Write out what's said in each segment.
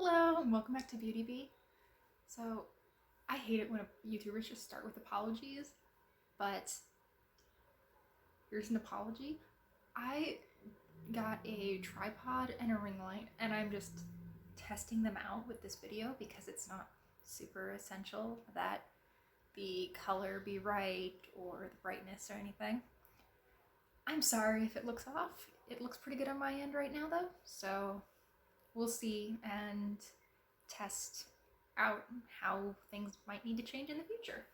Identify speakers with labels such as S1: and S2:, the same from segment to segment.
S1: Hello and welcome back to Beauty Bee. So I hate it when YouTubers just start with apologies, but here's an apology. I got a tripod and a ring light and I'm just testing them out with this video because it's not super essential that the color be right or the brightness or anything. I'm sorry if it looks off. It looks pretty good on my end right now though, so we'll see and test out how things might need to change in the future.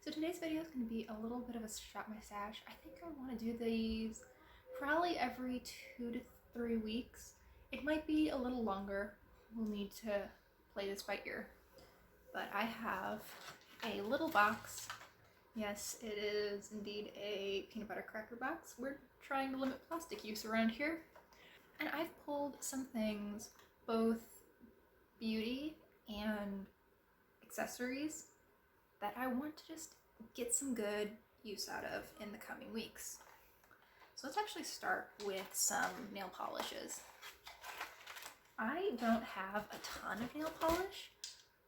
S1: So today's video is going to be a little bit of a shop my stash. I think I want to do these probably every 2 to 3 weeks. It might be a little longer. We'll need to play this by ear. But I have a little box. Yes, it is indeed a peanut butter cracker box. We're trying to limit plastic use around here. And I've pulled some things, both beauty and accessories, that I want to just get some good use out of in the coming weeks. So let's actually start with some nail polishes. I don't have a ton of nail polish,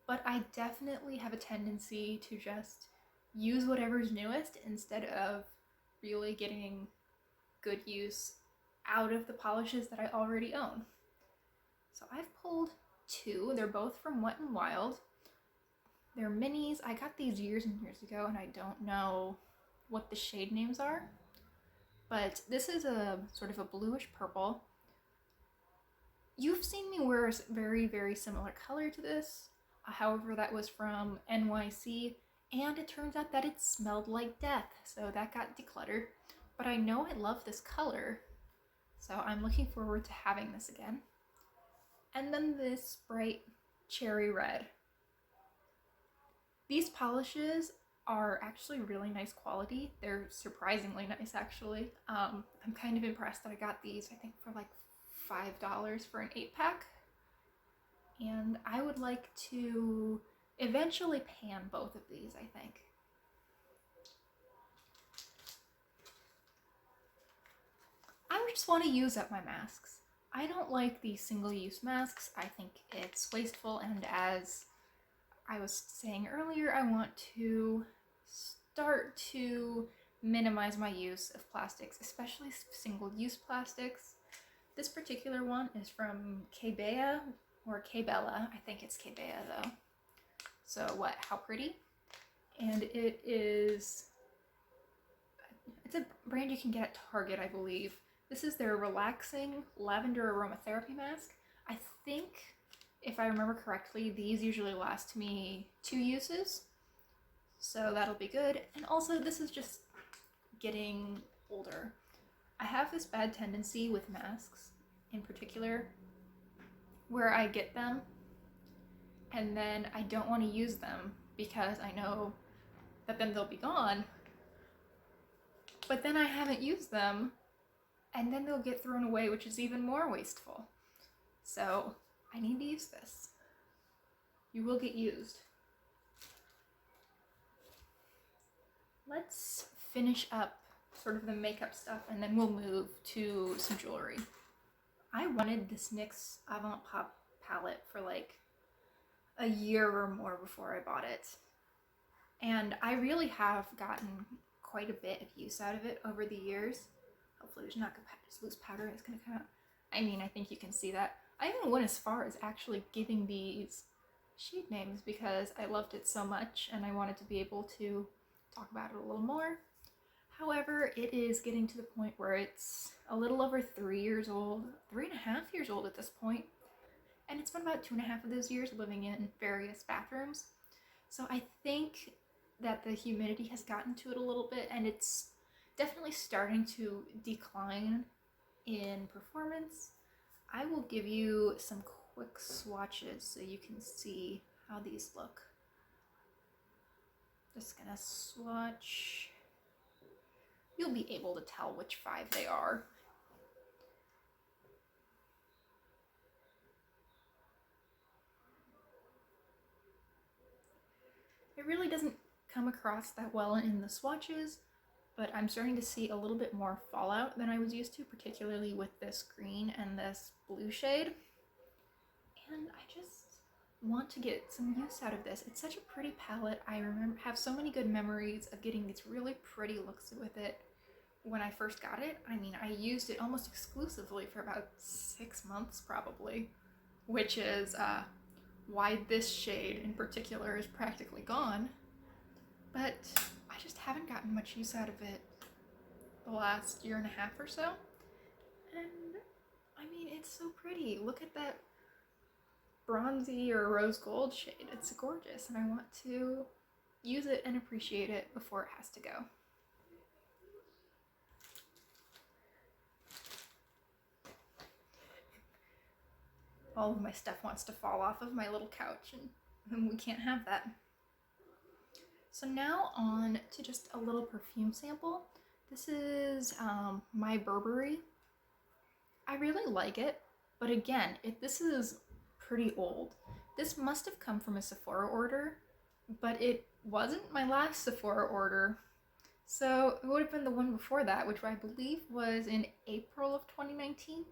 S1: but I definitely have a tendency to just use whatever's newest instead of really getting good use out of the polishes that I already own. So I've pulled two. They're both from Wet n Wild. They're minis. I got these years and years ago and I don't know what the shade names are, but this is a sort of a bluish purple. You've seen me wear a very, very similar color to this. However, that was from NYC and it turns out that it smelled like death, so that got decluttered. But I know I love this color, so I'm looking forward to having this again. And then this bright cherry red. These polishes are actually really nice quality. They're surprisingly nice, actually. I'm kind of impressed that I got these, I think, for like $5 for an 8-pack. And I would like to eventually pan both of these, I think. I just want to use up my masks. I don't like these single-use masks. I think it's wasteful, and as I was saying earlier, I want to start to minimize my use of plastics, especially single-use plastics. This particular one is from Kebea, or Kebella. I think it's Kebea though. So what, how pretty? And it's a brand you can get at Target, I believe. This is their relaxing lavender aromatherapy mask. I think, if I remember correctly, these usually last me 2 uses, so that'll be good. And also, this is just getting older. I have this bad tendency with masks in particular where I get them and then I don't want to use them because I know that then they'll be gone, but then I haven't used them and then they'll get thrown away, which is even more wasteful. So I need to use this. You will get used. Let's finish up sort of the makeup stuff and then we'll move to some jewelry. I wanted this NYX Avant Pop palette for like a year or more before I bought it. And I really have gotten quite a bit of use out of it over the years. Hopefully there's not loose powder that's gonna come out. I mean, I think you can see that. I even went as far as actually giving these shade names because I loved it so much and I wanted to be able to talk about it a little more. However, it is getting to the point where it's a little over 3 years old, 3.5 years old at this point, and it's been about 2.5 of those years living in various bathrooms. So I think that the humidity has gotten to it a little bit and it's definitely starting to decline in performance. I will give you some quick swatches so you can see how these look. Just gonna swatch. You'll be able to tell which 5 they are. It really doesn't come across that well in the swatches, but I'm starting to see a little bit more fallout than I was used to, particularly with this green and this blue shade. and I just want to get some use out of this. It's such a pretty palette. I have so many good memories of getting these really pretty looks with it when I first got it. I mean, I used it almost exclusively for about 6 months probably, which is why this shade in particular is practically gone. But I just haven't gotten much use out of it the last year and a half or so. And I mean, it's so pretty. Look at that bronzy or rose gold shade. It's gorgeous, and I want to use it and appreciate it before it has to go. All of my stuff wants to fall off of my little couch, and we can't have that. So now on to just a little perfume sample. This is My Burberry. I really like it, but again, this is pretty old. This must have come from a Sephora order, but it wasn't my last Sephora order. So it would have been the one before that, which I believe was in April of 2019.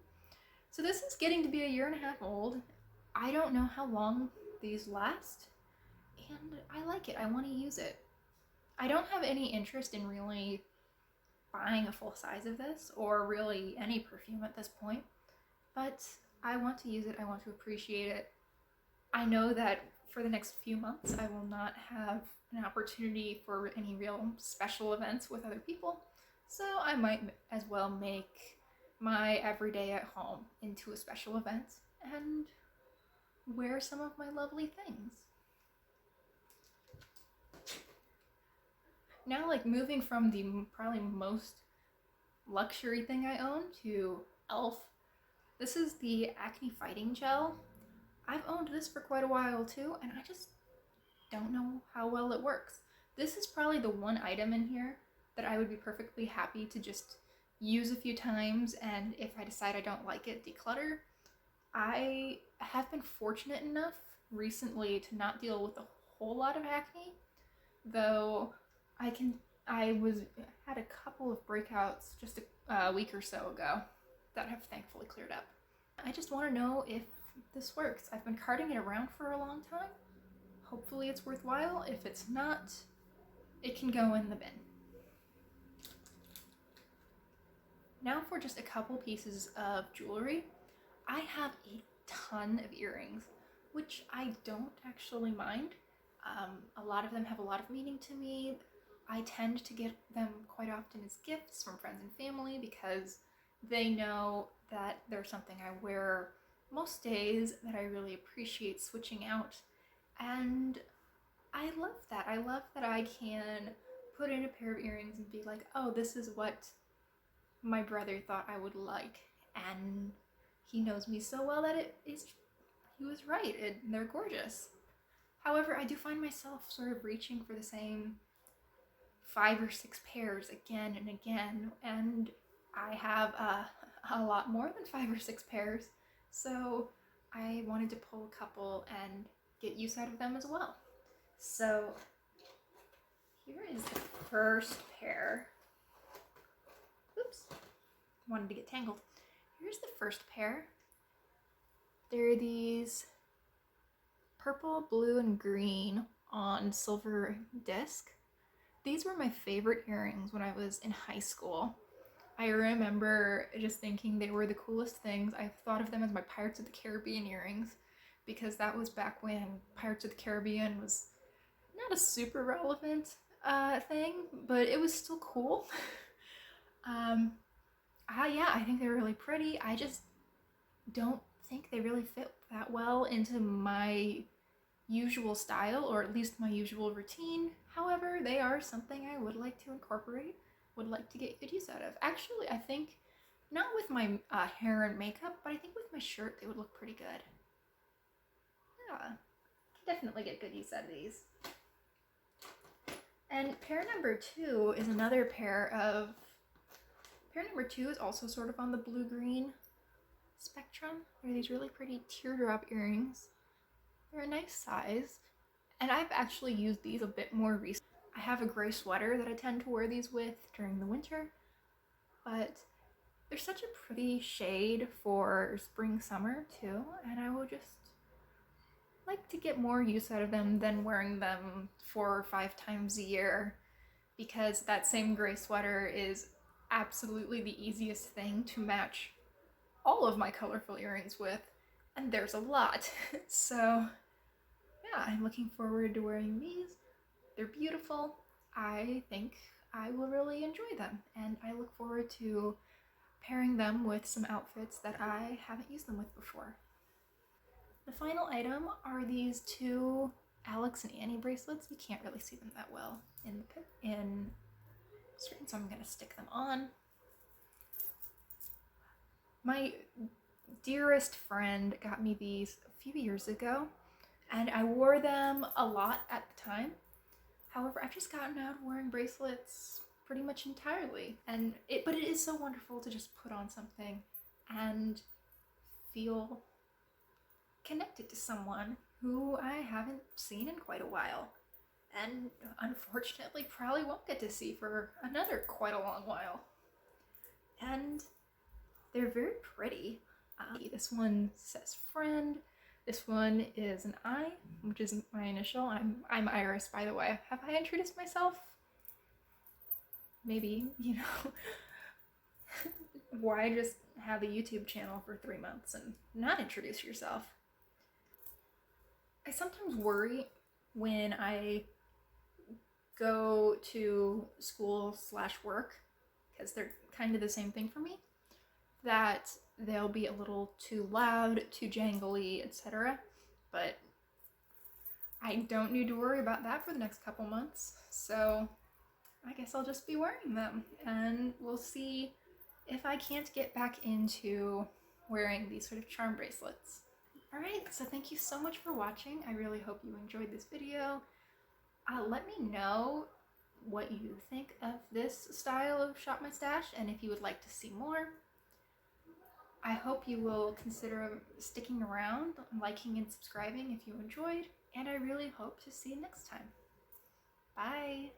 S1: So this is getting to be a year and a half old. I don't know how long these last, and I like it. I want to use it. I don't have any interest in really buying a full size of this, or really any perfume at this point, but I want to use it. I want to appreciate it. I know that for the next few months I will not have an opportunity for any real special events with other people, so I might as well make my everyday at home into a special event and wear some of my lovely things. Now, like, moving from the probably most luxury thing I own to e.l.f. This is the Acne Fighting Gel. I've owned this for quite a while too, and I just don't know how well it works. This is probably the one item in here that I would be perfectly happy to just use a few times, and if I decide I don't like it, declutter. I have been fortunate enough recently to not deal with a whole lot of acne, though I had a couple of breakouts just a week or so ago that have thankfully cleared up. I just want to know if this works. I've been carting it around for a long time. Hopefully it's worthwhile. If it's not, it can go in the bin. Now for just a couple pieces of jewelry. I have a ton of earrings, which I don't actually mind. A lot of them have a lot of meaning to me. I tend to get them quite often as gifts from friends and family because they know that they're something I wear most days, that I really appreciate switching out. And I love that. I love that I can put in a pair of earrings and be like, oh, this is what my brother thought I would like. And he knows me so well that he was right, and they're gorgeous. However, I do find myself sort of reaching for the same 5 or 6 pairs again and again, and I have a lot more than 5 or 6 pairs, so I wanted to pull a couple and get use out of them as well. So here is the first pair. Oops, wanted to get tangled. Here's the first pair. They're these purple, blue, and green on silver disc. These were my favorite earrings when I was in high school. I remember just thinking they were the coolest things. I thought of them as my Pirates of the Caribbean earrings because that was back when Pirates of the Caribbean was not a super relevant thing, but it was still cool. Yeah, I think they're really pretty. I just don't think they really fit that well into my usual style, or at least my usual routine. However, they are something I would like to incorporate, would like to get good use out of. Actually, I think not with my hair and makeup, but I think with my shirt they would look pretty good. Yeah, can definitely get good use out of these. And pair number 2 is another pair number 2 is also sort of on the blue-green spectrum. They're these really pretty teardrop earrings. They're a nice size, and I've actually used these a bit more recently. I have a gray sweater that I tend to wear these with during the winter, but they're such a pretty shade for spring, summer too, and I will just like to get more use out of them than wearing them 4 or 5 times a year, because that same gray sweater is absolutely the easiest thing to match all of my colorful earrings with, and there's a lot. So, yeah, I'm looking forward to wearing these. They're beautiful. I think I will really enjoy them, and I look forward to pairing them with some outfits that I haven't used them with before. The final item are these two Alex and Annie bracelets. You can't really see them that well in screen, so I'm gonna stick them on. My dearest friend got me these a few years ago, and I wore them a lot at the time. However, I've just gotten out of wearing bracelets pretty much entirely, but it is so wonderful to just put on something and feel connected to someone who I haven't seen in quite a while, and unfortunately probably won't get to see for another quite a long while. And they're very pretty. This one says friend. This one is an I, which is my initial. I'm Iris, by the way. Have I introduced myself? Maybe, you know. Why just have a YouTube channel for 3 months and not introduce yourself? I sometimes worry when I go to school/work, because they're kind of the same thing for me, that they'll be a little too loud, too jangly, etc. But I don't need to worry about that for the next couple months, so I guess I'll just be wearing them, and we'll see if I can't get back into wearing these sort of charm bracelets. Alright, so thank you so much for watching. I really hope you enjoyed this video. Let me know what you think of this style of Shop My Stash, and if you would like to see more. I hope you will consider sticking around, liking and subscribing if you enjoyed, and I really hope to see you next time. Bye!